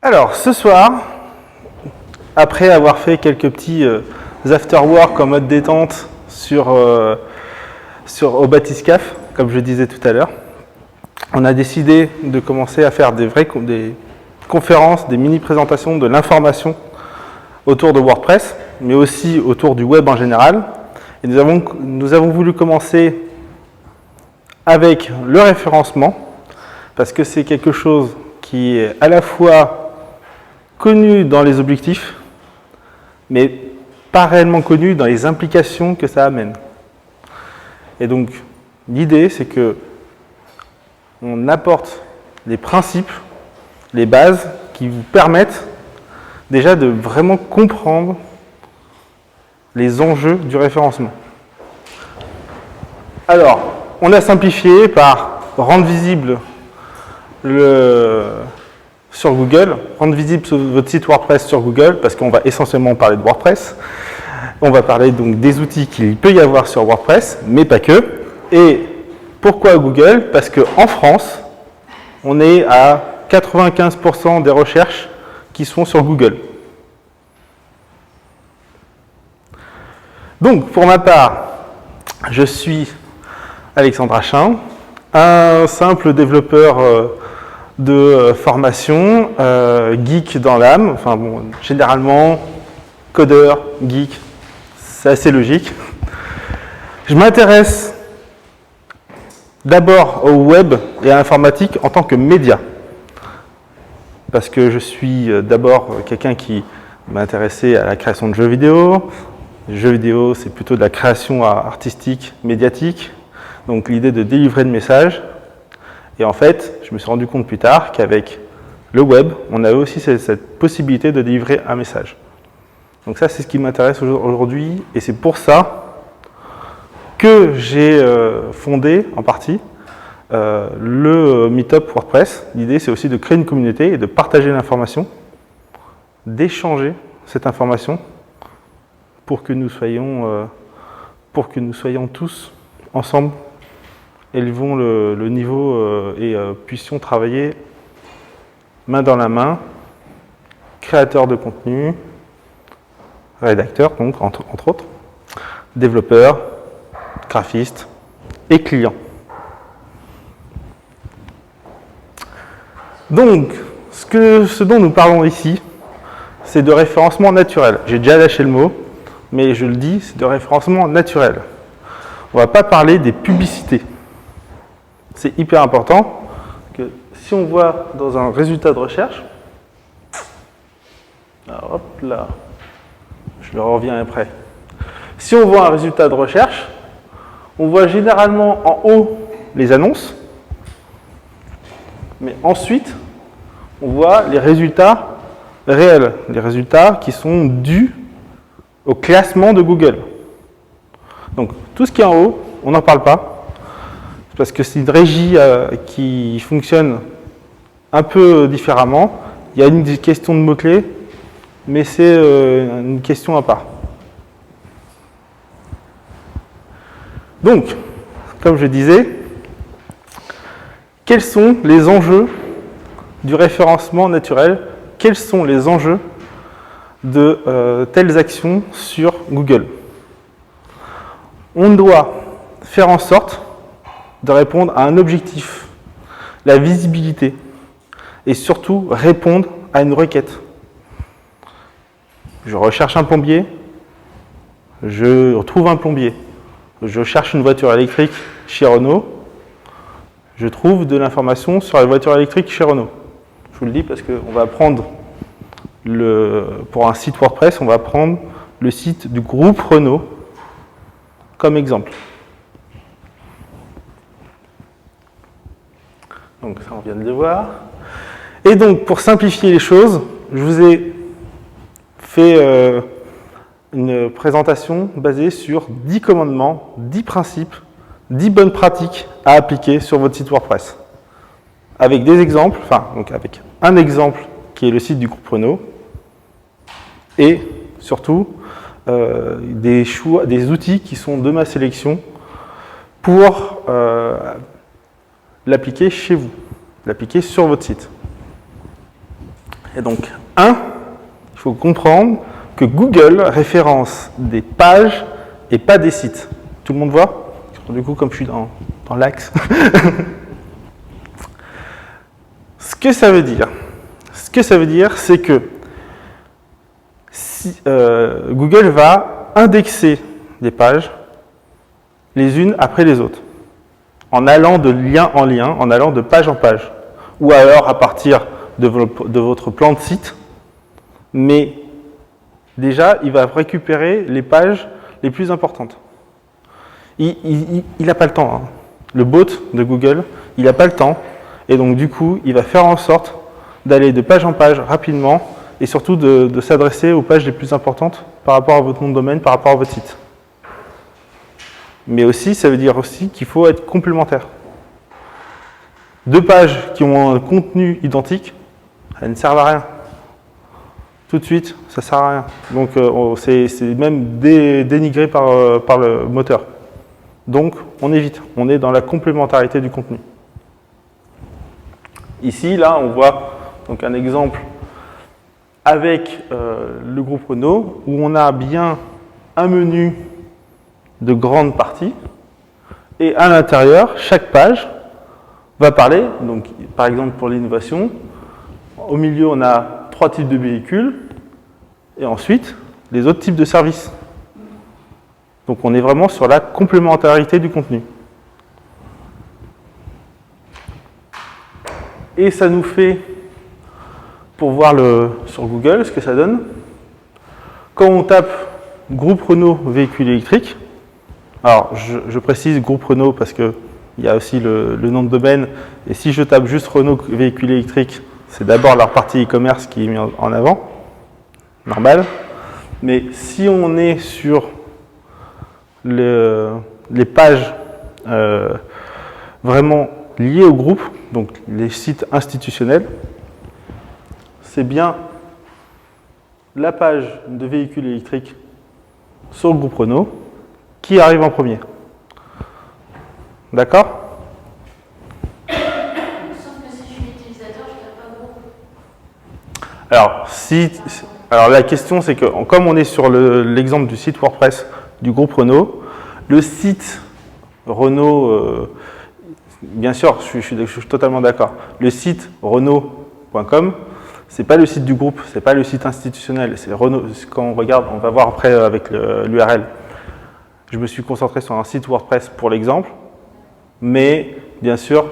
Alors, ce soir, après avoir fait quelques petits after-work en mode détente au Bathyscaphe, comme je disais tout à l'heure, on a décidé de commencer à faire des conférences, des mini-présentations de l'information autour de WordPress, mais aussi autour du web en général. Et nous avons voulu commencer avec le référencement, parce que c'est quelque chose qui est à la fois connu dans les objectifs, mais pas réellement connu dans les implications que ça amène. Et donc, l'idée, c'est que on apporte les principes, les bases qui vous permettent déjà de vraiment comprendre les enjeux du référencement. Alors, on a simplifié par rendre visible sur Google, rendre visible votre site WordPress sur Google, parce qu'on va essentiellement parler de WordPress. On va parler donc des outils qu'il peut y avoir sur WordPress, mais pas que. Et pourquoi Google? Parce qu'en France, on est à 95% des recherches qui sont sur Google. Donc, pour ma part, je suis Alexandre Achin, un simple développeur de formation, geek dans l'âme, enfin bon, généralement, codeur, geek, c'est assez logique. Je m'intéresse d'abord au web et à l'informatique en tant que média, parce que je suis d'abord quelqu'un qui m'intéressait à la création de jeux vidéo. Les jeux vidéo, c'est plutôt de la création artistique, médiatique, donc l'idée de délivrer de messages. Et en fait, je me suis rendu compte plus tard qu'avec le web, on avait aussi cette possibilité de délivrer un message. Donc ça, c'est ce qui m'intéresse aujourd'hui, et c'est pour ça que j'ai fondé, en partie, le Meetup WordPress. L'idée, c'est aussi de créer une communauté et de partager l'information, d'échanger cette information pour que nous soyons tous ensemble, élevons le niveau et puissions travailler main dans la main, créateurs de contenu, rédacteurs, donc entre autres, développeurs, graphistes et clients. Donc, ce dont nous parlons ici, c'est de référencement naturel. J'ai déjà lâché le mot, mais je le dis, c'est de référencement naturel. On ne va pas parler des publicités. C'est hyper important que si on voit dans un résultat de recherche, hop là, je le reviens après. Si on voit un résultat de recherche, on voit généralement en haut les annonces, mais ensuite, on voit les résultats réels, les résultats qui sont dus au classement de Google. Donc, tout ce qui est en haut, on n'en parle pas, parce que c'est une régie qui fonctionne un peu différemment. Il y a une question de mots-clés, mais c'est une question à part. Donc, comme je disais, quels sont les enjeux du référencement naturel? Quels sont les enjeux de telles actions sur Google? On doit faire en sorte de répondre à un objectif, la visibilité, et surtout répondre à une requête. Je recherche un plombier, je trouve un plombier. Je cherche une voiture électrique chez Renault, je trouve de l'information sur la voiture électrique chez Renault. Je vous le dis parce qu'on va prendre, pour un site WordPress, on va prendre le site du groupe Renault comme exemple. Donc ça, on vient de le voir. Et donc, pour simplifier les choses, je vous ai fait une présentation basée sur 10 commandements, 10 principes, 10 bonnes pratiques à appliquer sur votre site WordPress. Avec des exemples, donc avec un exemple qui est le site du groupe Renault, et surtout des outils qui sont de ma sélection pour l'appliquer chez vous, l'appliquer sur votre site. Et donc, il faut comprendre que Google référence des pages et pas des sites. Tout le monde voit? Du coup, comme je suis dans l'axe. Ce que ça veut dire, c'est que Google va indexer des pages les unes après les autres, en allant de lien en lien, en allant de page en page, ou alors à partir de votre plan de site, mais déjà, il va récupérer les pages les plus importantes. Il n'a pas le temps. Hein. Le bot de Google, il n'a pas le temps, et donc du coup, il va faire en sorte d'aller de page en page rapidement, et surtout de s'adresser aux pages les plus importantes par rapport à votre nom de domaine, par rapport à votre site. Mais aussi, ça veut dire aussi qu'il faut être complémentaire. Deux pages qui ont un contenu identique, elles ne servent à rien. Tout de suite, ça ne sert à rien. Donc, c'est même dénigré par le moteur. Donc, on évite. On est dans la complémentarité du contenu. Ici, là, on voit donc un exemple avec le groupe Renault, où on a bien un menu de grande partie, et à l'intérieur, chaque page va parler, donc par exemple pour l'innovation, au milieu on a 3 types de véhicules, et ensuite les autres types de services. Donc on est vraiment sur la complémentarité du contenu. Et ça nous fait, pour voir sur Google ce que ça donne, quand on tape groupe Renault véhicule électrique, alors je précise groupe Renault parce qu'il y a aussi le nom de domaine, et si je tape juste Renault véhicule électrique, c'est d'abord leur partie e-commerce qui est mise en avant, normal, mais si on est sur les pages vraiment liées au groupe, donc les sites institutionnels, c'est bien la page de véhicules électriques sur le groupe Renault qui arrive en premier. D'accord? Sauf que si je suis utilisateur, je ne tape pas groupe. Alors la question c'est que comme on est sur l'exemple du site WordPress du groupe Renault, le site Renault, bien sûr, je suis totalement d'accord, le site Renault.com, c'est pas le site du groupe, c'est pas le site institutionnel, c'est Renault. Quand on regarde, on va voir après avec l'URL. Je me suis concentré sur un site WordPress pour l'exemple, mais bien sûr,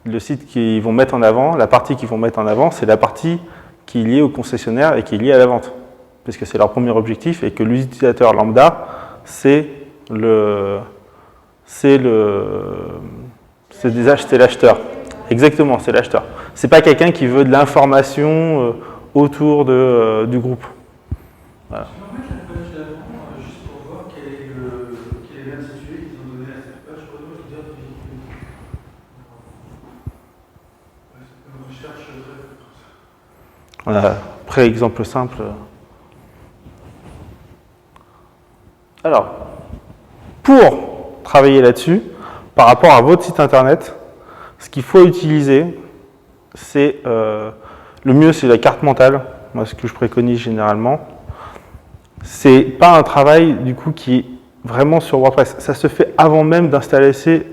le site qu'ils vont mettre en avant, la partie qu'ils vont mettre en avant, c'est la partie qui est liée au concessionnaire et qui est liée à la vente, puisque c'est leur premier objectif et que l'utilisateur lambda, c'est l'acheteur. Exactement, c'est l'acheteur. C'est pas quelqu'un qui veut de l'information autour du groupe. Voilà. Juste pour voir quel est l'intitulé qu'ils ont donné à cette page Renault leader du véhicule. C'est une recherche très. Voilà, après exemple simple. Alors, pour travailler là-dessus, par rapport à votre site internet, ce qu'il faut utiliser, c'est le mieux, c'est la carte mentale. Moi, ce que je préconise généralement, c'est pas un travail du coup qui est vraiment sur WordPress. Ça se fait avant même d'installer, c'est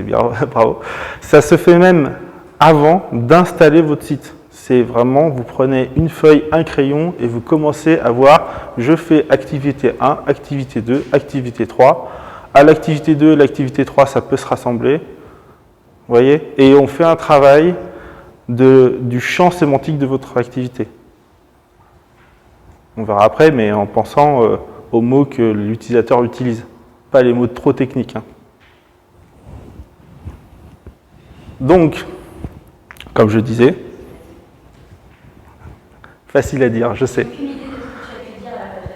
bien, bravo. Ça se fait même avant d'installer votre site. C'est vraiment, vous prenez une feuille, un crayon et vous commencez à voir, je fais activité 1, activité 2, activité 3. À l'activité 2, l'activité 3, ça peut se rassembler. Vous voyez? Et on fait un travail du champ sémantique de votre activité. On verra après, mais en pensant aux mots que l'utilisateur utilise, pas les mots trop techniques. Hein. Donc, comme je disais, facile à dire, je sais. Aucune idée de ce que tu as pu dire à la page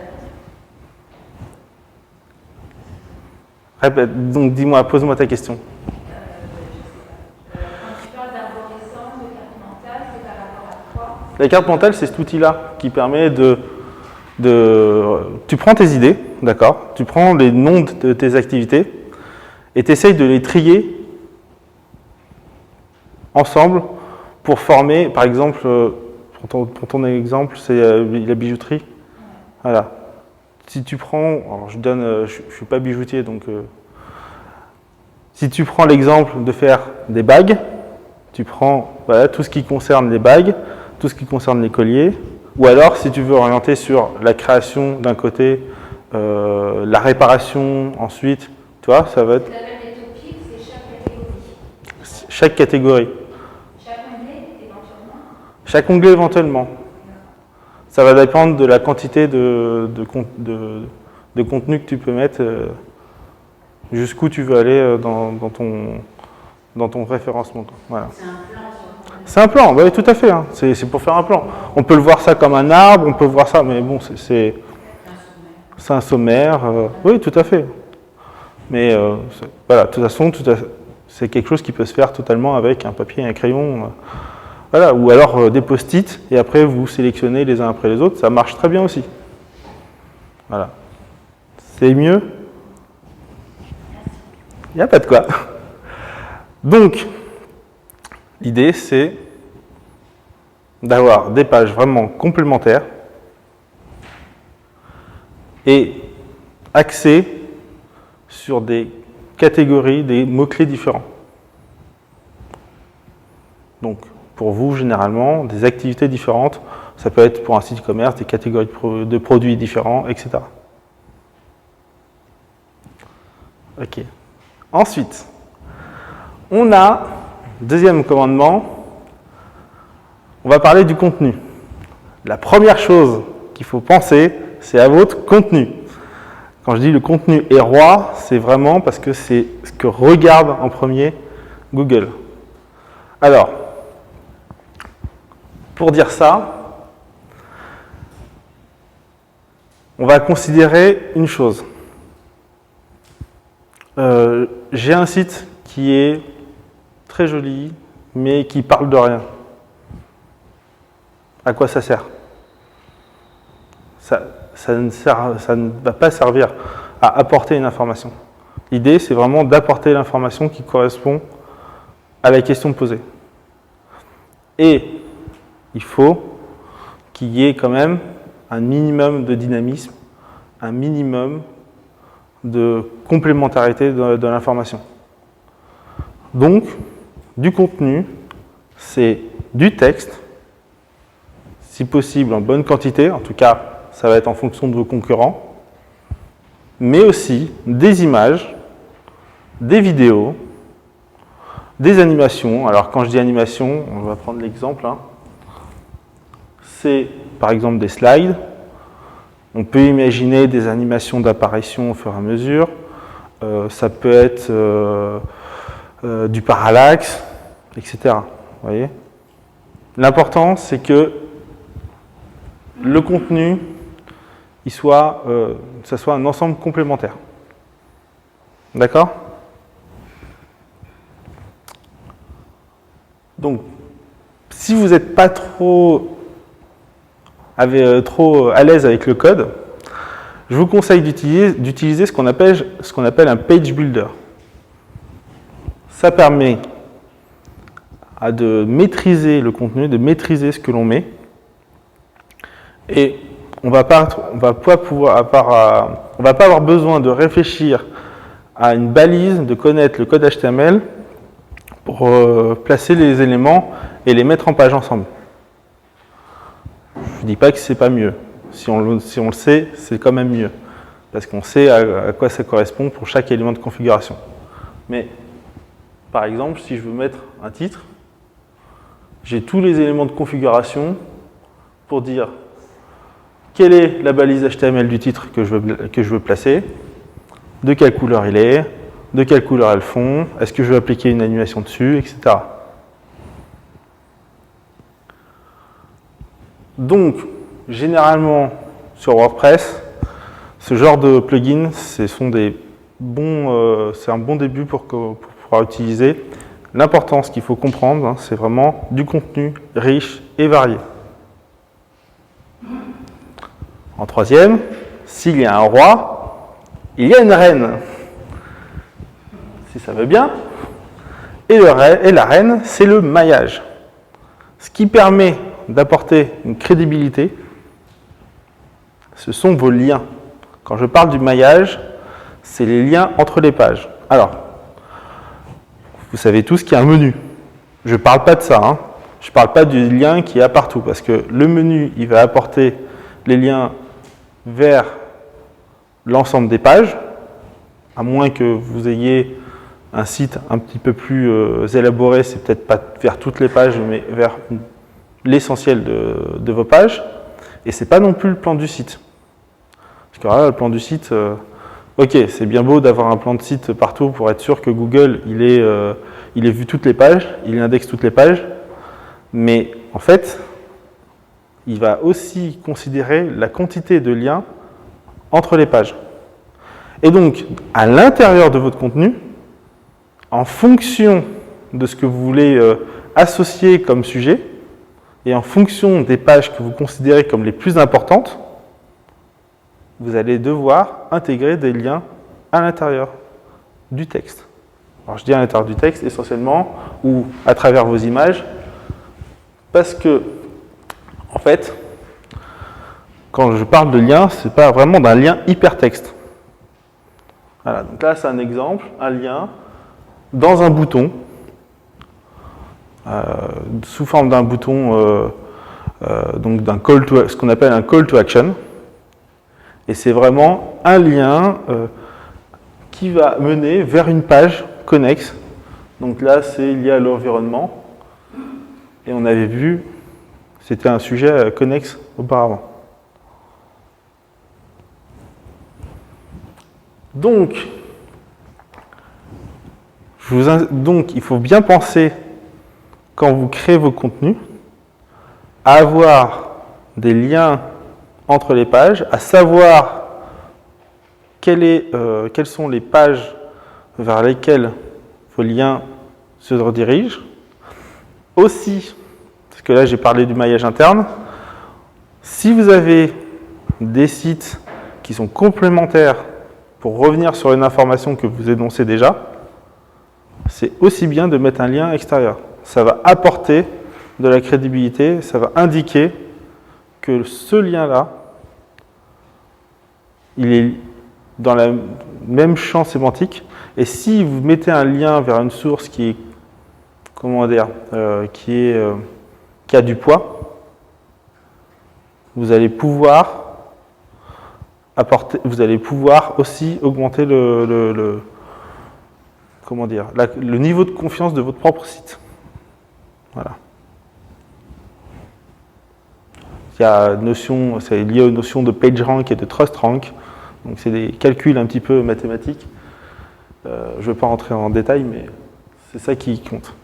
d'après. Répète, donc dis-moi, pose-moi ta question. Quand tu parles d'arborescence, de carte mentale, c'est par rapport à quoi? La carte mentale, c'est cet outil-là qui permet tu prends tes idées, d'accord? Tu prends les noms de tes activités et tu essayes de les trier ensemble pour former, par exemple, pour ton exemple, c'est la bijouterie. Voilà. Si tu prends, alors je suis pas bijoutier, donc si tu prends l'exemple de faire des bagues, tu prends voilà, tout ce qui concerne les bagues, tout ce qui concerne les colliers, ou alors si tu veux orienter sur la création d'un côté, la réparation ensuite, tu vois, ça va être Vous avez des topics, c'est chaque catégorie. chaque catégorie. Chaque onglet, éventuellement. Chaque onglet éventuellement. Ça va dépendre de la quantité de contenu que tu peux mettre, jusqu'où tu veux aller dans ton référencement. Voilà. C'est un plan, oui, tout à fait. Hein. C'est pour faire un plan. On peut le voir ça comme un arbre, on peut voir ça, mais bon, c'est un sommaire. Oui, tout à fait. Mais voilà, de toute façon, c'est quelque chose qui peut se faire totalement avec un papier et un crayon. Voilà, ou alors des post-it, et après vous sélectionnez les uns après les autres, ça marche très bien aussi. Voilà. C'est mieux? Il n'y a pas de quoi. Donc, l'idée c'est d'avoir des pages vraiment complémentaires et axées sur des catégories, des mots-clés différents. Donc, pour vous, généralement, des activités différentes. Ça peut être pour un site e-commerce, des catégories de produits différents, etc. Ok. Ensuite, on a, deuxième commandement, on va parler du contenu. La première chose qu'il faut penser, c'est à votre contenu. Quand je dis le contenu est roi, c'est vraiment parce que c'est ce que regarde en premier Google. Alors, pour dire ça, on va considérer une chose. J'ai un site qui est très joli, mais qui parle de rien. À quoi ça sert? Ça ne va pas servir à apporter une information. L'idée, c'est vraiment d'apporter l'information qui correspond à la question posée. Et il faut qu'il y ait quand même un minimum de dynamisme, un minimum de complémentarité de l'information. Donc, du contenu, c'est du texte, si possible en bonne quantité, en tout cas, ça va être en fonction de vos concurrents, mais aussi des images, des vidéos, des animations. Alors, quand je dis animation, on va prendre l'exemple, hein. C'est par exemple des slides. On peut imaginer des animations d'apparition au fur et à mesure. Ça peut être du parallaxe, etc. Vous voyez ? L'important, c'est que le contenu, ça soit un ensemble complémentaire. D'accord ? Donc, si vous n'êtes pas trop à l'aise avec le code, je vous conseille d'utiliser ce qu'on appelle un page builder. Ça permet de maîtriser le contenu, de maîtriser ce que l'on met, et on va pas avoir besoin de réfléchir à une balise, de connaître le code HTML pour placer les éléments et les mettre en page ensemble. Je ne dis pas que c'est pas mieux. Si on le sait, c'est quand même mieux. Parce qu'on sait à quoi ça correspond pour chaque élément de configuration. Mais, par exemple, si je veux mettre un titre, j'ai tous les éléments de configuration pour dire quelle est la balise HTML du titre que je veux placer, de quelle couleur il est, de quelle couleur est le fond, est-ce que je veux appliquer une animation dessus, etc. Donc, généralement, sur WordPress, ce genre de plugins, c'est un bon début pour pouvoir utiliser. L'important, ce qu'il faut comprendre, hein, c'est vraiment du contenu riche et varié. En troisième, s'il y a un roi, il y a une reine. Si ça veut bien. Et la reine, c'est le maillage. Ce qui permet d'apporter une crédibilité, ce sont vos liens. Quand je parle du maillage, c'est les liens entre les pages. Alors, vous savez tous qu'il y a un menu. Je ne parle pas de ça, hein. Je ne parle pas du lien qu'il y a partout, parce que le menu, il va apporter les liens vers l'ensemble des pages, à moins que vous ayez un site un petit peu plus élaboré, c'est peut-être pas vers toutes les pages, mais vers l'essentiel de vos pages. Et ce n'est pas non plus le plan du site. Parce que là, le plan du site, ok, c'est bien beau d'avoir un plan de site partout pour être sûr que Google, il ait vu toutes les pages, il indexe toutes les pages, mais en fait, il va aussi considérer la quantité de liens entre les pages. Et donc, à l'intérieur de votre contenu, en fonction de ce que vous voulez associer comme sujet, et en fonction des pages que vous considérez comme les plus importantes, vous allez devoir intégrer des liens à l'intérieur du texte. Alors je dis à l'intérieur du texte essentiellement, ou à travers vos images, parce que, en fait, quand je parle de lien, ce n'est pas vraiment d'un lien hypertexte. Voilà, donc là c'est un exemple, un lien dans un bouton, sous forme d'un bouton, donc d'un call to, ce qu'on appelle un call to action. Et c'est vraiment un lien qui va mener vers une page connexe. Donc là, c'est lié à l'environnement. Et on avait vu, c'était un sujet connexe auparavant. Donc, il faut bien penser, quand vous créez vos contenus, à avoir des liens entre les pages, à savoir quelles sont les pages vers lesquelles vos liens se redirigent. Aussi, parce que là j'ai parlé du maillage interne, si vous avez des sites qui sont complémentaires pour revenir sur une information que vous énoncez déjà, c'est aussi bien de mettre un lien extérieur. Ça va apporter de la crédibilité, ça va indiquer que ce lien-là, il est dans le même champ sémantique. Et si vous mettez un lien vers une source qui est, comment dire, qui a du poids, vous allez pouvoir aussi augmenter le niveau de confiance de votre propre site. Voilà. Il y a c'est lié aux notions de PageRank et de TrustRank. Donc c'est des calculs un petit peu mathématiques. Je ne vais pas rentrer en détail, mais c'est ça qui compte.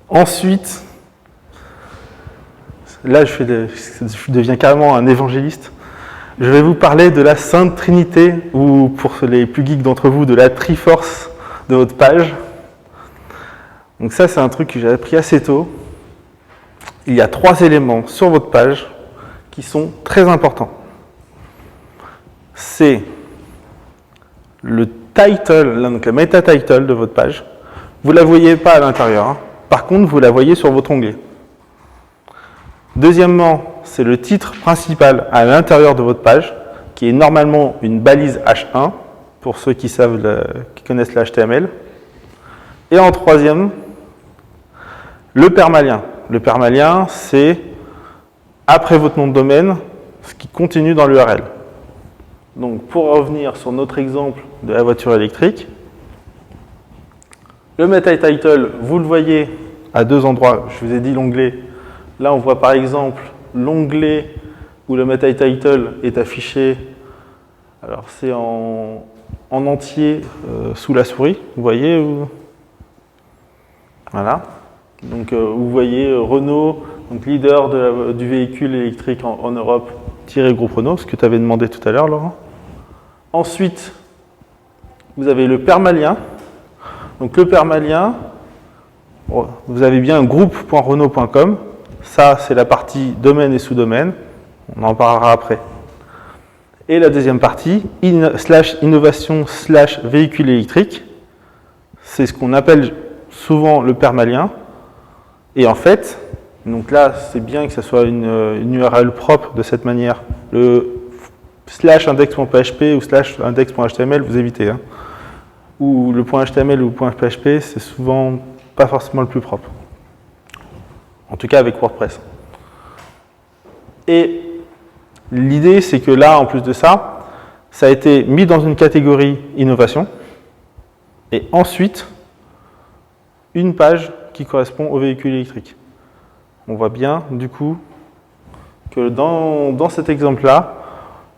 Ensuite, là je deviens carrément un évangéliste. Je vais vous parler de la Sainte Trinité, ou pour les plus geeks d'entre vous, de la Triforce de votre page. Donc ça, c'est un truc que j'ai appris assez tôt. Il y a 3 éléments sur votre page qui sont très importants. C'est le title, donc la meta title de votre page. Vous ne la voyez pas à l'intérieur. Hein. Par contre, vous la voyez sur votre onglet. Deuxièmement, c'est le titre principal à l'intérieur de votre page, qui est normalement une balise H1, pour ceux qui connaissent le HTML. Et en troisième, le permalien. Le permalien, c'est après votre nom de domaine, ce qui continue dans l'URL. Donc, pour revenir sur notre exemple de la voiture électrique, le meta title, vous le voyez à 2 endroits. Je vous ai dit l'onglet. Là, on voit par exemple l'onglet où le meta title est affiché. Alors, c'est en entier sous la souris. Vous voyez Voilà. Donc, vous voyez Renault, donc leader du véhicule électrique en Europe, groupe Renault, ce que tu avais demandé tout à l'heure, Laurent. Ensuite, vous avez le permalien. Donc, le permalien, vous avez bien un groupe.renault.com. Ça, c'est la partie domaine et sous-domaine. On en parlera après. Et la deuxième partie, /innovation/véhicule électrique. C'est ce qu'on appelle souvent le permalien. Et en fait, donc là, c'est bien que ça soit une URL propre de cette manière. Le /index.php ou /index.html, vous évitez. Hein. Ou le .html ou le .php, c'est souvent pas forcément le plus propre. En tout cas avec WordPress. Et l'idée, c'est que là, en plus de ça, ça a été mis dans une catégorie innovation. Et ensuite, une page qui correspond au véhicule électrique. On voit bien, du coup, que dans cet exemple-là,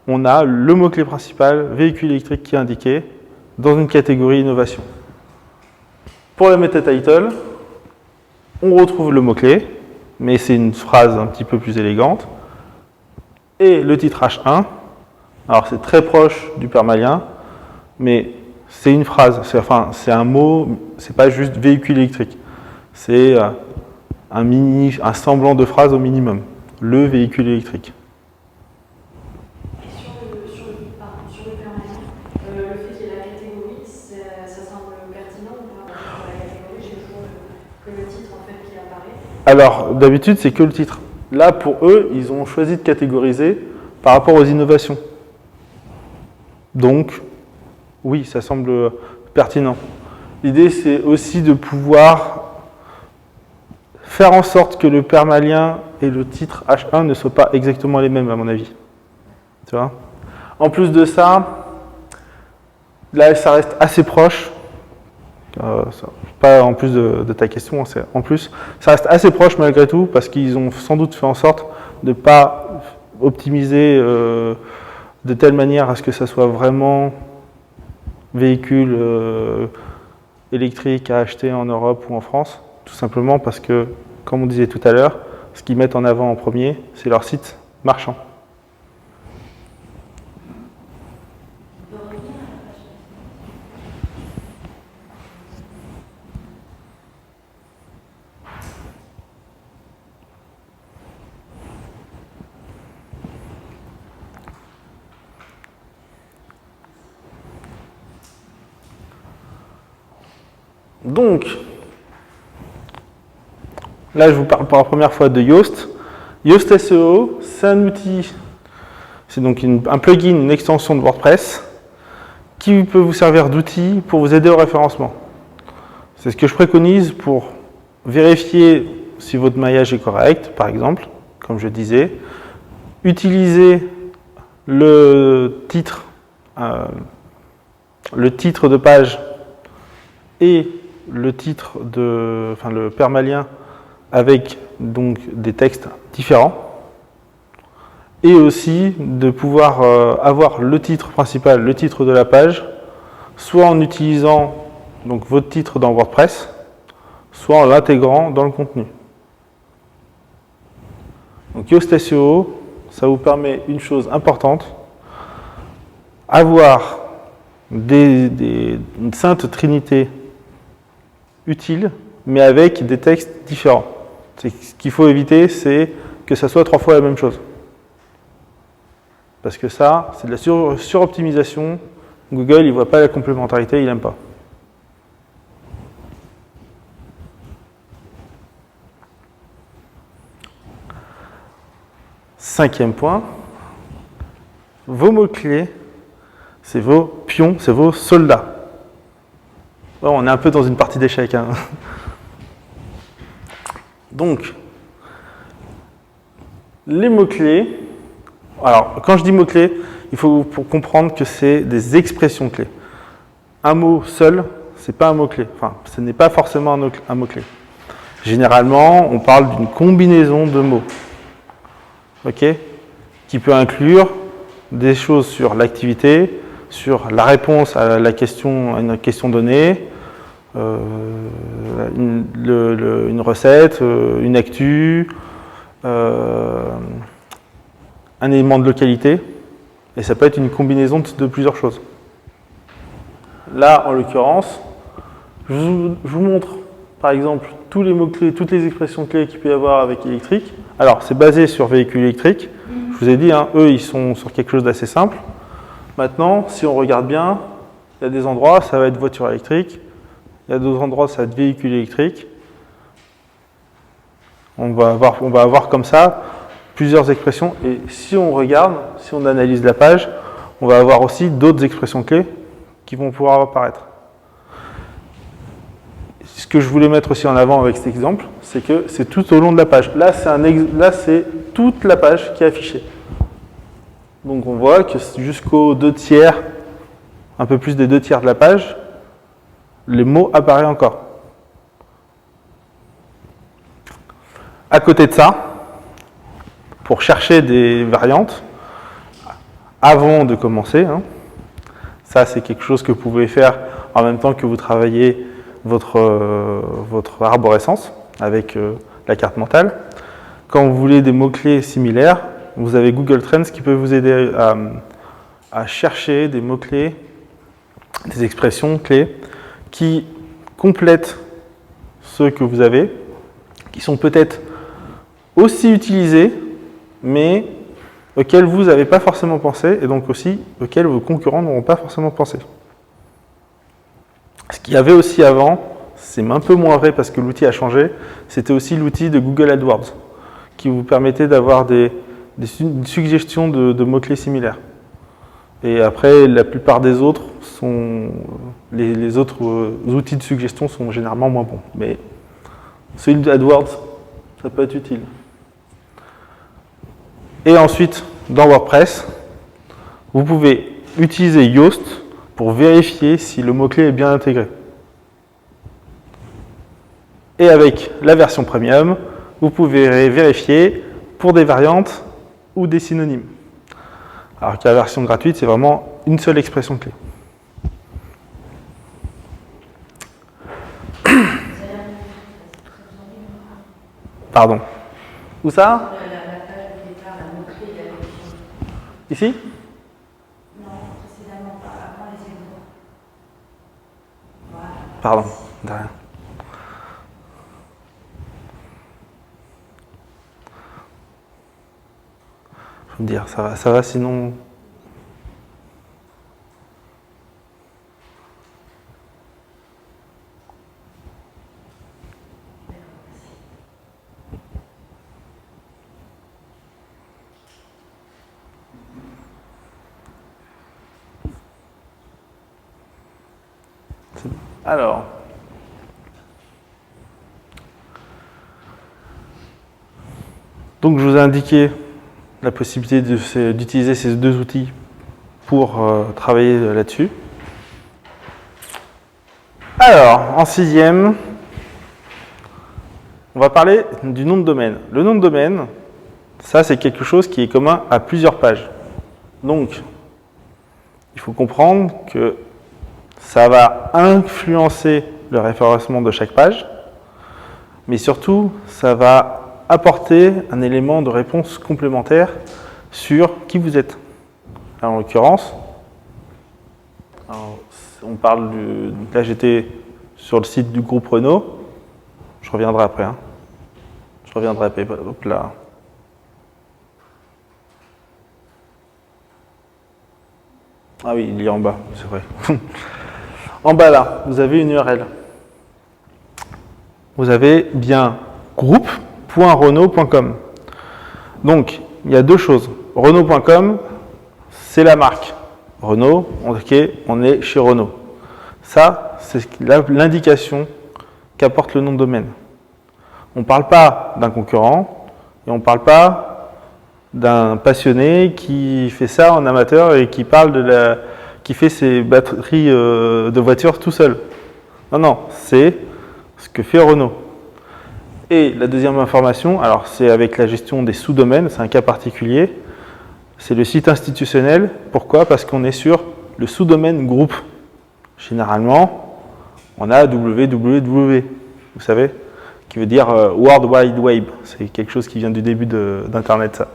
on a le mot-clé principal, véhicule électrique, qui est indiqué dans une catégorie innovation. Pour le meta-title, on retrouve le mot-clé, mais c'est une phrase un petit peu plus élégante. Et le titre H1, alors c'est très proche du permalien, mais c'est une phrase, c'est un mot, c'est pas juste véhicule électrique. C'est un semblant de phrase au minimum. Le véhicule électrique. Et sur le permanent, le fait qu'il y ait la catégorie, ça semble pertinent ou pas? Pour la catégorie, j'ai toujours que le titre en fait qui apparaît. Alors, d'habitude, c'est que le titre. Là, pour eux, ils ont choisi de catégoriser par rapport aux innovations. Donc, oui, ça semble pertinent. L'idée, c'est aussi de pouvoir faire en sorte que le permalien et le titre H1 ne soient pas exactement les mêmes, à mon avis. Tu vois ? En plus de ça, là, ça reste assez proche. Pas en plus de ta question, c'est en plus, ça reste assez proche malgré tout, parce qu'ils ont sans doute fait en sorte de ne pas optimiser de telle manière à ce que ça soit vraiment véhicule électrique à acheter en Europe ou en France, tout simplement parce que, comme on disait tout à l'heure, ce qu'ils mettent en avant en premier, c'est leur site marchand. Donc, là, je vous parle pour la première fois de Yoast. Yoast SEO, c'est un outil, c'est donc un plugin, une extension de WordPress qui peut vous servir d'outil pour vous aider au référencement. C'est ce que je préconise pour vérifier si votre maillage est correct, par exemple, comme je disais. Utiliser le titre de page et le permalien avec donc des textes différents, et aussi de pouvoir avoir le titre principal, le titre de la page, soit en utilisant donc votre titre dans WordPress, soit en l'intégrant dans le contenu. Donc Yoast SEO, ça vous permet une chose importante, avoir une sainte trinité utile, mais avec des textes différents. Ce qu'il faut éviter, c'est que ça soit 3 fois la même chose. Parce que ça, c'est de la suroptimisation. Google, il ne voit pas la complémentarité, il n'aime pas. Cinquième point, vos mots-clés, c'est vos pions, c'est vos soldats. Oh, on est un peu dans une partie d'échecs. Hein. Donc, les mots-clés, alors quand je dis mots-clés, il faut pour comprendre que c'est des expressions clés. Un mot seul, ce n'est pas un mot-clé. Enfin, ce n'est pas forcément un mot-clé. Généralement, on parle d'une combinaison de mots. OK ? Qui peut inclure des choses sur l'activité, sur la réponse à une question donnée, une recette, une actu, un élément de localité, et ça peut être une combinaison de plusieurs choses. Là, en l'occurrence, je vous montre, par exemple, tous les mots-clés, toutes les expressions clés qu'il peut y avoir avec électrique. Alors, c'est basé sur véhicule électrique. Je vous ai dit, hein, eux, ils sont sur quelque chose d'assez simple. Maintenant, si on regarde bien, il y a des endroits, ça va être voiture électrique. Il y a d'autres endroits, ça va être véhicule électrique. On va avoir comme ça plusieurs expressions. Et si on regarde, si on analyse la page, on va avoir aussi d'autres expressions clés qui vont pouvoir apparaître. Ce que je voulais mettre aussi en avant avec cet exemple, c'est que c'est tout au long de la page. Là, c'est toute la page qui est affichée. Donc on voit que jusqu'aux 2/3, un peu plus des 2/3 de la page, les mots apparaissent encore. À côté de ça, pour chercher des variantes, avant de commencer, ça c'est quelque chose que vous pouvez faire en même temps que vous travaillez votre arborescence avec la carte mentale. Quand vous voulez des mots-clés similaires, vous avez Google Trends qui peut vous aider à chercher des mots-clés, des expressions clés qui complètent ceux que vous avez, qui sont peut-être aussi utilisés, mais auxquels vous n'avez pas forcément pensé, et donc aussi auxquels vos concurrents n'auront pas forcément pensé. Ce qu'il y avait aussi avant, c'est un peu moins vrai parce que l'outil a changé, c'était aussi l'outil de Google AdWords, qui vous permettait d'avoir des suggestions de mots-clés similaires. Et après, la plupart des autres les autres outils de suggestion sont généralement moins bons. Mais celui d'AdWords, ça peut être utile. Et ensuite, dans WordPress, vous pouvez utiliser Yoast pour vérifier si le mot-clé est bien intégré. Et avec la version premium, vous pouvez vérifier pour des variantes ou des synonymes. Alors que la version gratuite, c'est vraiment une seule expression clé. Pardon. Où ça? Ici? Non, précédemment, avant les exemples. Voilà. Pardon, de rien. Je veux me dire, ça va sinon. Alors, donc je vous ai indiqué la possibilité d'utiliser ces deux outils pour travailler là-dessus. Alors, en sixième, on va parler du nom de domaine. Le nom de domaine, ça c'est quelque chose qui est commun à plusieurs pages. Donc, il faut comprendre que ça va influencer le référencement de chaque page, mais surtout, ça va apporter un élément de réponse complémentaire sur qui vous êtes. Alors, en l'occurrence, on parle là j'étais sur le site du groupe Renault, je reviendrai après. Je reviendrai après, hop là. Ah oui, il est en bas, c'est vrai. En bas là, vous avez une URL. Vous avez bien groupe.renault.com. Donc, il y a deux choses. Renault.com, c'est la marque. Renault, ok, on est chez Renault. Ça, c'est l'indication qu'apporte le nom de domaine. On ne parle pas d'un concurrent et on ne parle pas d'un passionné qui fait ça en amateur et qui parle qui fait ses batteries de voiture tout seul. Non, non, c'est ce que fait Renault. Et la deuxième information, alors c'est avec la gestion des sous-domaines, c'est un cas particulier, c'est le site institutionnel. Pourquoi? Parce qu'on est sur le sous-domaine groupe. Généralement, on a www, vous savez, qui veut dire World Wide Web. C'est quelque chose qui vient du début d'Internet, ça.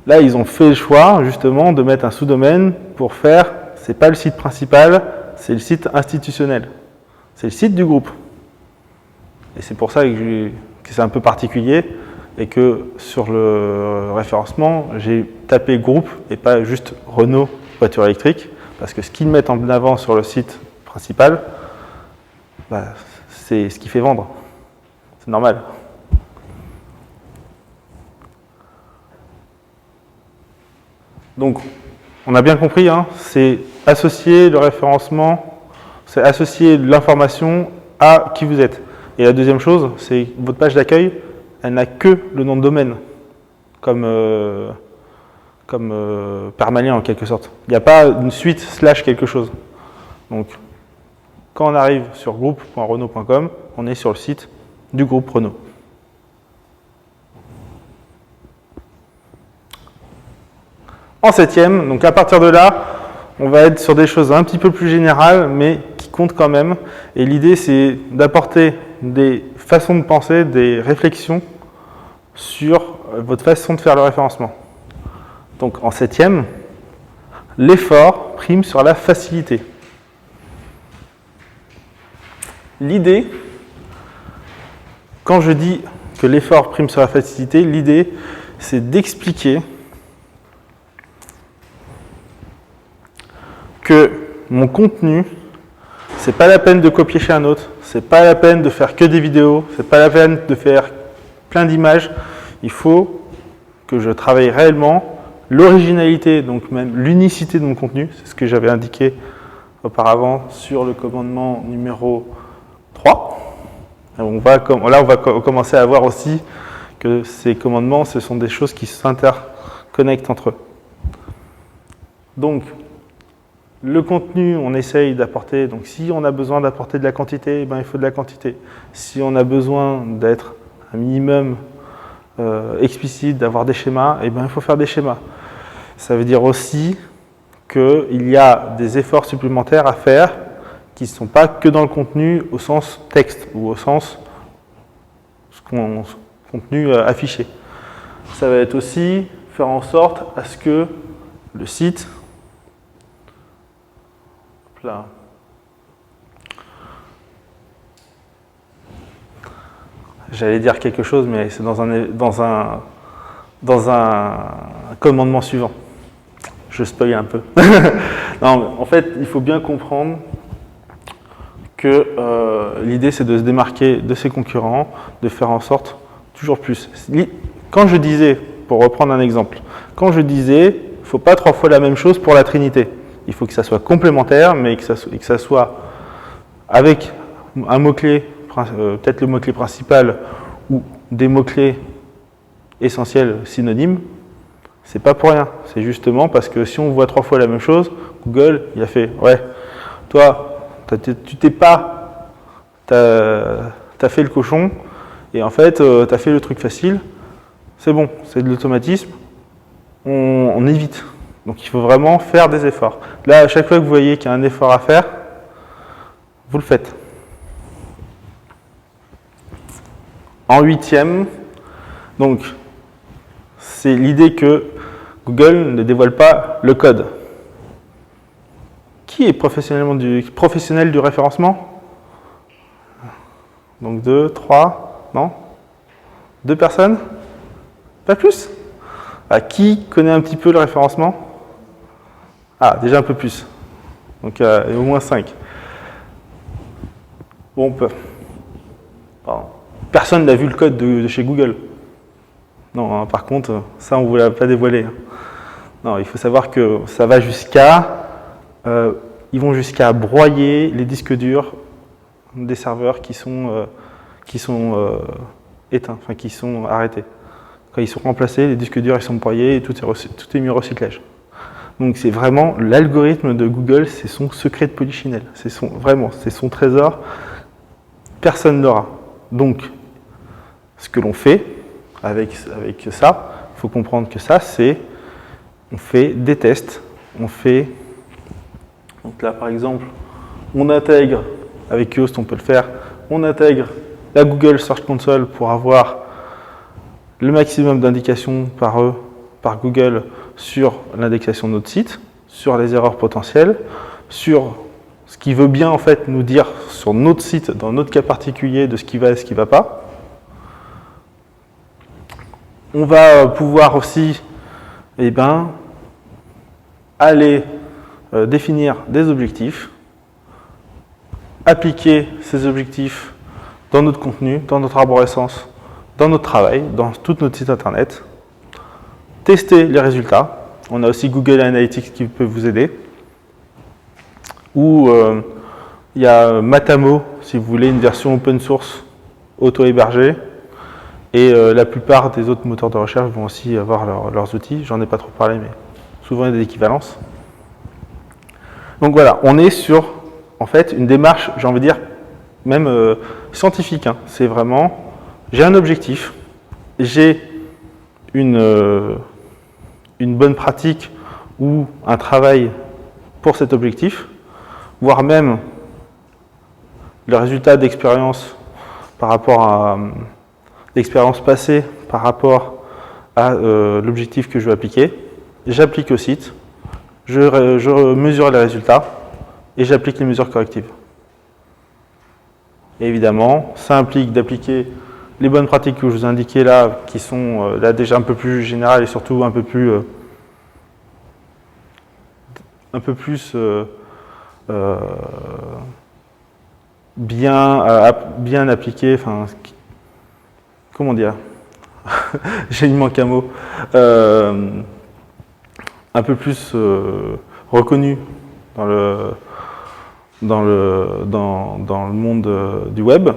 Là, ils ont fait le choix, justement, de mettre un sous-domaine pour faire, c'est pas le site principal, c'est le site institutionnel. C'est le site du groupe. Et c'est pour ça que c'est un peu particulier et que sur le référencement, j'ai tapé groupe et pas juste Renault voiture électrique, parce que ce qu'ils mettent en avant sur le site principal, c'est ce qui fait vendre. C'est normal. Donc, on a bien compris, hein, c'est associer le référencement, c'est associer l'information à qui vous êtes. Et la deuxième chose, c'est votre page d'accueil, elle n'a que le nom de domaine comme permalien en quelque sorte. Il n'y a pas une suite / quelque chose. Donc, quand on arrive sur groupe.renault.com, on est sur le site du groupe Renault. En 7e, donc à partir de là, on va être sur des choses un petit peu plus générales, mais qui comptent quand même. Et l'idée, c'est d'apporter des façons de penser, des réflexions sur votre façon de faire le référencement. Donc en 7e, l'effort prime sur la facilité. L'idée, quand je dis que l'effort prime sur la facilité, l'idée, c'est d'expliquer que mon contenu, c'est pas la peine de copier chez un autre, c'est pas la peine de faire que des vidéos, c'est pas la peine de faire plein d'images. Il faut que je travaille réellement l'originalité, donc même l'unicité de mon contenu. C'est ce que j'avais indiqué auparavant sur le commandement numéro 3. Là, on va commencer à voir aussi que ces commandements, ce sont des choses qui s'interconnectent entre eux. Donc, le contenu, on essaye d'apporter, donc si on a besoin d'apporter de la quantité, il faut de la quantité. Si on a besoin d'être un minimum explicite, d'avoir des schémas, il faut faire des schémas. Ça veut dire aussi qu'il y a des efforts supplémentaires à faire qui ne sont pas que dans le contenu au sens texte ou au sens contenu affiché. Ça va être aussi faire en sorte à ce que le site là. J'allais dire quelque chose, mais c'est dans un commandement suivant. Je spoil un peu. Non, en fait, il faut bien comprendre que l'idée, c'est de se démarquer de ses concurrents, de faire en sorte toujours plus. Quand je disais, pour reprendre un exemple, quand je disais, il ne faut pas 3 fois la même chose pour la Trinité. Il faut que ça soit complémentaire, mais que ça soit avec un mot-clé, peut-être le mot-clé principal, ou des mots-clés essentiels synonymes. C'est pas pour rien. C'est justement parce que si on voit 3 fois la même chose, Google, il a fait, ouais, toi, tu t'es pas, t'as fait le cochon, et en fait, t'as fait le truc facile, c'est bon, c'est de l'automatisme, on évite. Donc il faut vraiment faire des efforts. Là, à chaque fois que vous voyez qu'il y a un effort à faire, vous le faites. En 8e, donc, c'est l'idée que Google ne dévoile pas le code. Qui est professionnel du référencement? Donc 2, 3, non? 2 personnes? Pas plus? Qui connaît un petit peu le référencement? Ah, déjà un peu plus. Donc au moins 5. Bon, pardon. Personne n'a vu le code de chez Google. Non, hein, par contre, ça on ne vous l'a pas dévoilé. Non, il faut savoir que ça va jusqu'à... ils vont jusqu'à broyer les disques durs des serveurs qui sont éteints, enfin qui sont arrêtés. Quand ils sont remplacés, les disques durs ils sont broyés et tout est mis au recyclage. Donc c'est vraiment l'algorithme de Google, c'est son secret de polichinelle. C'est son trésor. Personne n'aura. Donc, ce que l'on fait avec ça, il faut comprendre que ça, c'est on fait des tests, donc là par exemple, on intègre, avec Yoast on peut le faire, on intègre la Google Search Console pour avoir le maximum d'indications par Google sur l'indexation de notre site, sur les erreurs potentielles, sur ce qui veut bien en fait nous dire sur notre site, dans notre cas particulier, de ce qui va et ce qui ne va pas. On va pouvoir aussi aller définir des objectifs, appliquer ces objectifs dans notre contenu, dans notre arborescence, dans notre travail, dans tout notre site internet, tester les résultats, On a aussi Google Analytics qui peut vous aider. Ou il y a Matamo, si vous voulez, une version open source auto-hébergée. Et la plupart des autres moteurs de recherche vont aussi avoir leurs outils. J'en ai pas trop parlé, mais souvent il y a des équivalences. Donc voilà, on est sur, en fait, une démarche, j'ai envie de dire, même scientifique. Hein. C'est vraiment, j'ai un objectif, j'ai une bonne pratique ou un travail pour cet objectif, voire même le résultat d'expérience par rapport à l'expérience passée par rapport à l'objectif que je veux appliquer. J'applique au site, je mesure les résultats et j'applique les mesures correctives. Et évidemment, ça implique d'appliquer les bonnes pratiques que je vous ai indiquées là, qui sont là déjà un peu plus générales et surtout un peu plus bien appliquées. Enfin, comment dire? Il manque un mot. Un peu plus reconnu dans le monde du web.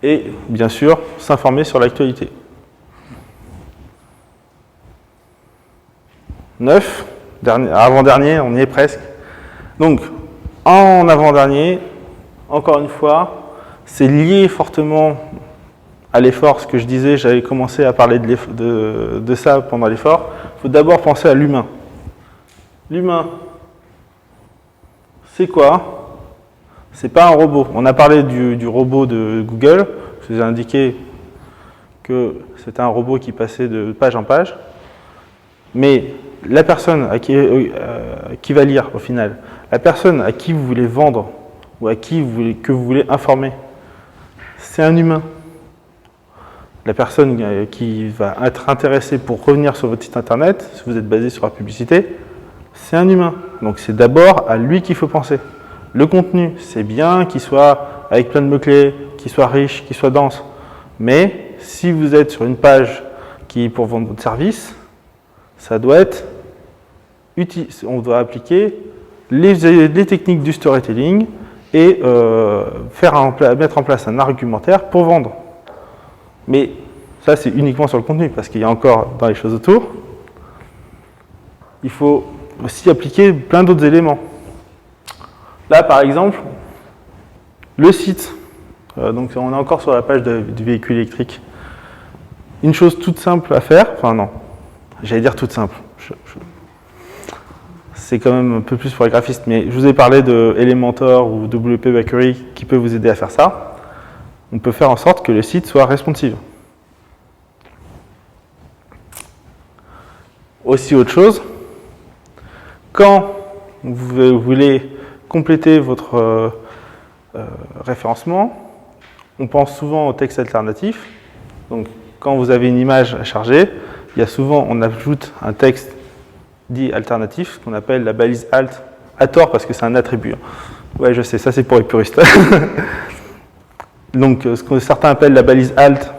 Et bien sûr, s'informer sur l'actualité. 9, avant-dernier, on y est presque. Donc, en avant-dernier, encore une fois, c'est lié fortement à l'effort. Ce que je disais, j'avais commencé à parler de ça pendant l'effort. Il faut d'abord penser à l'humain. L'humain, c'est quoi? C'est pas un robot. On a parlé du robot de Google. Je vous ai indiqué que c'était un robot qui passait de page en page. Mais la personne qui va lire au final, la personne à qui vous voulez vendre ou à qui que vous voulez informer, c'est un humain. La personne qui va être intéressée pour revenir sur votre site internet, si vous êtes basé sur la publicité, c'est un humain. Donc c'est d'abord à lui qu'il faut penser. Le contenu, c'est bien qu'il soit avec plein de mots-clés, qu'il soit riche, qu'il soit dense. Mais si vous êtes sur une page qui est pour vendre votre service, ça doit être utile. On doit appliquer les techniques du storytelling et mettre en place un argumentaire pour vendre. Mais ça, c'est uniquement sur le contenu, parce qu'il y a encore dans les choses autour. Il faut aussi appliquer plein d'autres éléments. Là, par exemple, le site. Donc, on est encore sur la page du véhicule électrique. Une chose toute simple à faire, enfin non, j'allais dire toute simple. C'est quand même un peu plus pour les graphistes, mais je vous ai parlé de Elementor ou WP Bakery qui peut vous aider à faire ça. On peut faire en sorte que le site soit responsive. Aussi autre chose, quand vous voulez compléter votre référencement, on pense souvent au texte alternatif. Donc, quand vous avez une image à charger, il y a souvent, on ajoute un texte dit alternatif, ce qu'on appelle la balise alt, à tort parce que c'est un attribut. Ouais, je sais, ça c'est pour les puristes. Donc, ce que certains appellent la balise alt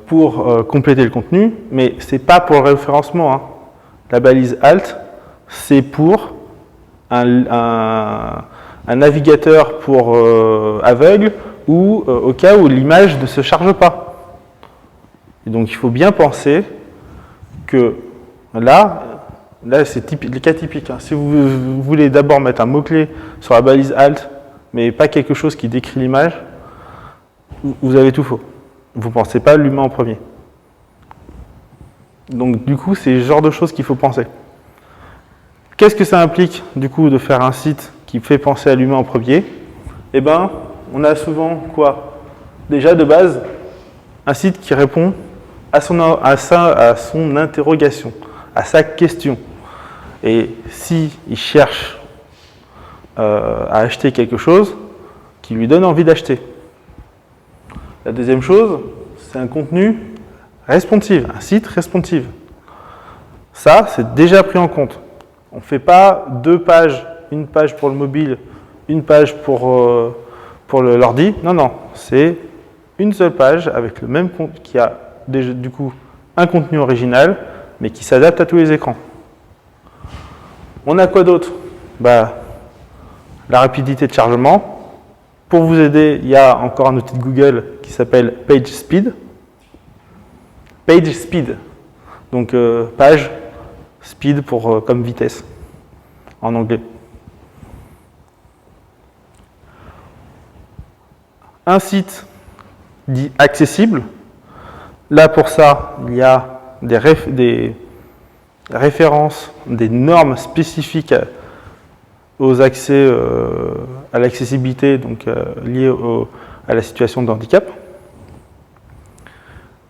pour compléter le contenu, mais ce n'est pas pour le référencement. Hein. La balise alt, c'est pour un navigateur pour aveugle ou au cas où l'image ne se charge pas. Et donc, il faut bien penser que là c'est le cas typique. Hein. Si vous voulez d'abord mettre un mot-clé sur la balise alt, mais pas quelque chose qui décrit l'image, vous avez tout faux. Vous ne pensez pas l'humain en premier. Donc du coup, c'est le genre de choses qu'il faut penser. Qu'est-ce que ça implique du coup de faire un site qui fait penser à l'humain en premier? Eh bien, on a souvent quoi? Déjà de base, un site qui répond à son interrogation, à sa question. Et s'il cherche à acheter quelque chose qui lui donne envie d'acheter. La deuxième chose, c'est un contenu responsive, un site responsive. Ça, c'est déjà pris en compte. On ne fait pas deux pages, une page pour le mobile, une page pour l'ordi. Non, non, c'est une seule page avec le même compte qui a du coup un contenu original, mais qui s'adapte à tous les écrans. On a quoi d'autre? La rapidité de chargement. Pour vous aider, il y a encore un outil de Google qui s'appelle PageSpeed. PageSpeed, donc page, speed comme vitesse en anglais. Un site dit accessible. Là, pour ça, il y a des références, des normes spécifiques aux accès, à l'accessibilité, donc liées à la situation de handicap.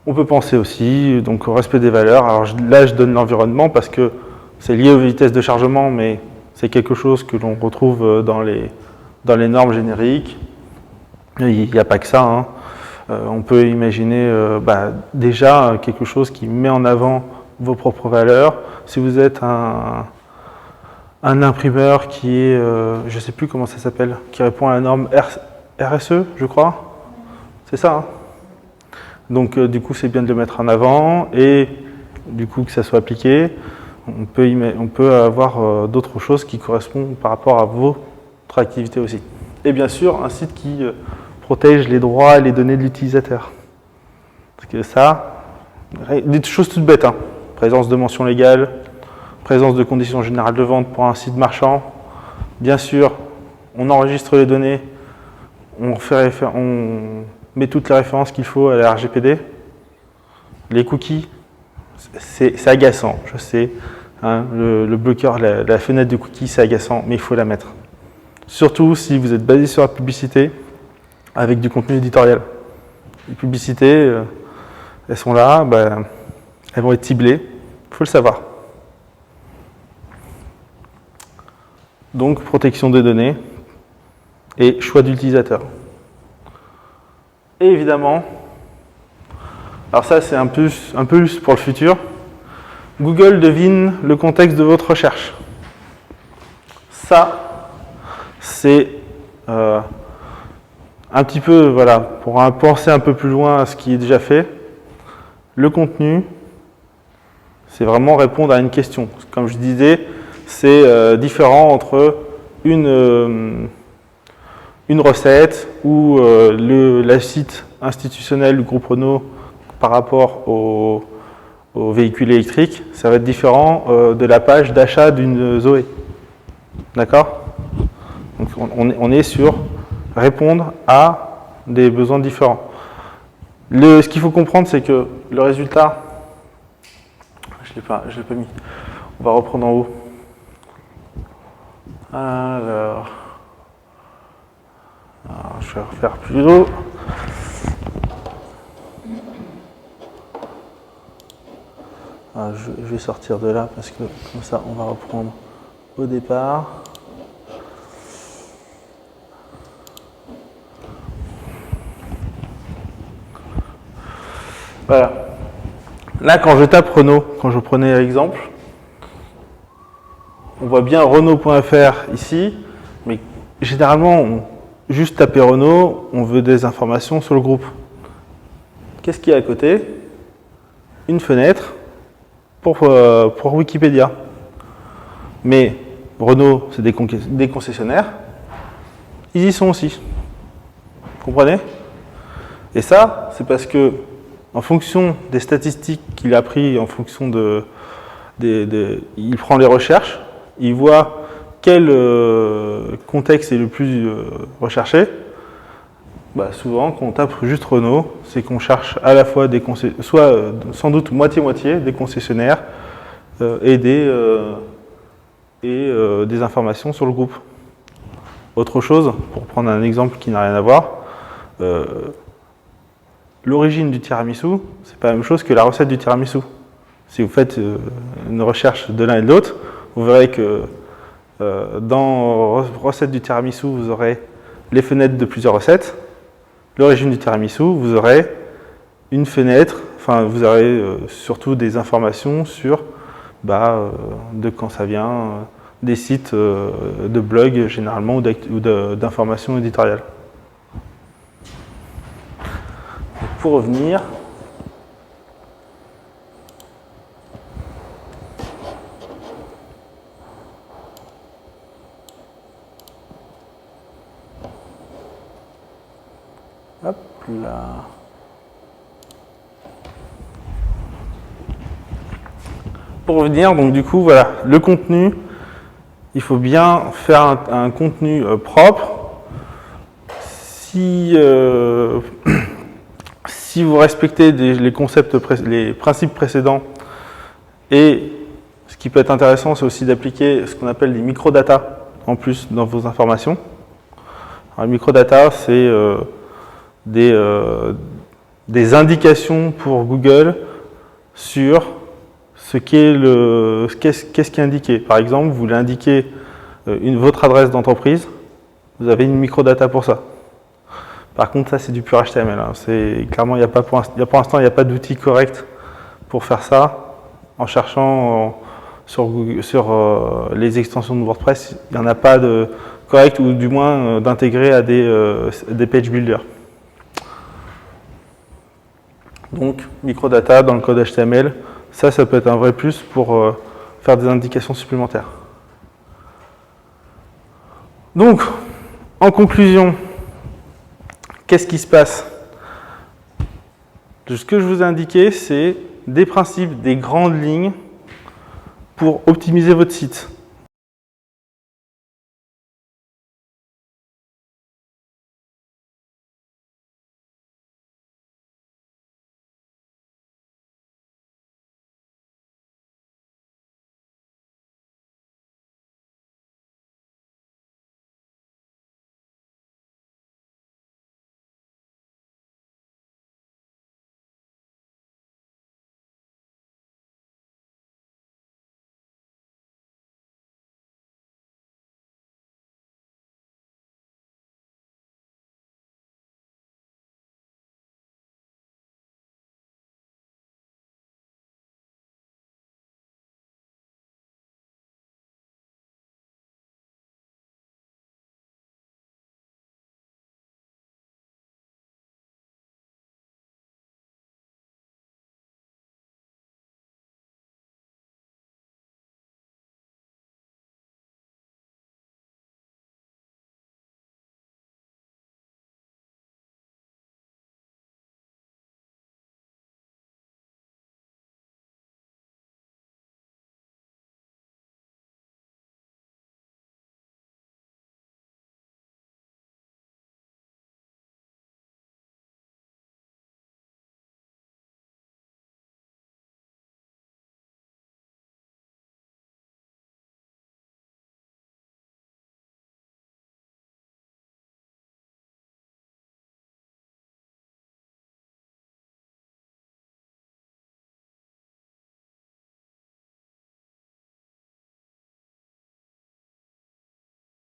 On peut penser aussi donc, au respect des valeurs. Alors là, je donne l'environnement parce que c'est lié aux vitesses de chargement, mais c'est quelque chose que l'on retrouve dans les normes génériques. Il n'y a pas que ça, hein. On peut imaginer déjà quelque chose qui met en avant vos propres valeurs. Si vous êtes un imprimeur qui est, je ne sais plus comment ça s'appelle, qui répond à la norme RSE, je crois, c'est ça, hein. Donc du coup c'est bien de le mettre en avant et du coup que ça soit appliqué. On peut avoir d'autres choses qui correspondent par rapport à votre activité aussi. Et bien sûr un site qui protège les droits et les données de l'utilisateur. Parce que ça, des choses toutes bêtes, hein. Présence de mentions légales, présence de conditions générales de vente pour un site marchand. Bien sûr, on enregistre les données, on met toutes les références qu'il faut à la RGPD. Les cookies, c'est agaçant, je sais. Hein, le bloqueur, la fenêtre de cookies, c'est agaçant, mais il faut la mettre. Surtout si vous êtes basé sur la publicité avec du contenu éditorial. Les publicités, elles sont là, elles vont être ciblées, il faut le savoir. Donc, protection des données et choix d'utilisateur. Et évidemment, alors ça c'est un plus pour le futur, Google devine le contexte de votre recherche. Ça, c'est un petit peu, voilà, pour penser un peu plus loin à ce qui est déjà fait. Le contenu, c'est vraiment répondre à une question. Comme je disais, c'est différent entre une recette ou le site institutionnel du groupe Renault par rapport au véhicule électrique. Ça va être différent de la page d'achat d'une Zoé. D'accord? Donc on est sur répondre à des besoins différents. Ce qu'il faut comprendre, c'est que le résultat, je l'ai pas mis, on va reprendre en haut. Alors, je vais refaire plus haut. Je vais sortir de là parce que comme ça, on va reprendre au départ. Voilà. Là, quand je tape Renault, quand je prenais l'exemple, on voit bien Renault.fr ici, mais généralement, juste taper Renault, on veut des informations sur le groupe. Qu'est-ce qu'il y a à côté? Une fenêtre pour Wikipédia. Mais Renault, c'est des concessionnaires, ils y sont aussi. Vous comprenez? Et ça, c'est parce que en fonction des statistiques qu'il a pris, en fonction il prend les recherches, il voit quel contexte est le plus recherché. Souvent, quand on tape juste Renault, c'est qu'on cherche à la fois sans doute moitié-moitié, des concessionnaires et des informations sur le groupe. Autre chose, pour prendre un exemple qui n'a rien à voir, l'origine du tiramisu, c'est pas la même chose que la recette du tiramisu. Si vous faites une recherche de l'un et de l'autre, vous verrez que dans recette du tiramisu, vous aurez les fenêtres de plusieurs recettes. L'origine du tiramisu, vous aurez une fenêtre, enfin vous aurez surtout des informations sur de quand ça vient, des sites de blog généralement ou d'informations éditoriales. Pour revenir, Hop là. Pour revenir, donc du coup, voilà, le contenu, il faut bien faire un contenu propre. Si, si vous respectez les concepts, les principes précédents, et ce qui peut être intéressant, c'est aussi d'appliquer ce qu'on appelle des microdata en plus dans vos informations. Alors, les microdata, c'est des indications pour Google sur ce qu'est-ce qui est indiqué. Par exemple, vous voulez indiquer votre adresse d'entreprise, vous avez une microdata pour ça. Par contre, ça, c'est du pur HTML. Hein. Clairement, il n'y a pas pour l'instant, il n'y a pas d'outil correct pour faire ça. En cherchant sur les extensions de WordPress, il n'y en a pas de correct, ou du moins d'intégrer à des page builders. Donc, microdata dans le code HTML, ça peut être un vrai plus pour faire des indications supplémentaires. Donc, en conclusion, qu'est-ce qui se passe? Ce que je vous ai indiqué, c'est des principes, des grandes lignes pour optimiser votre site.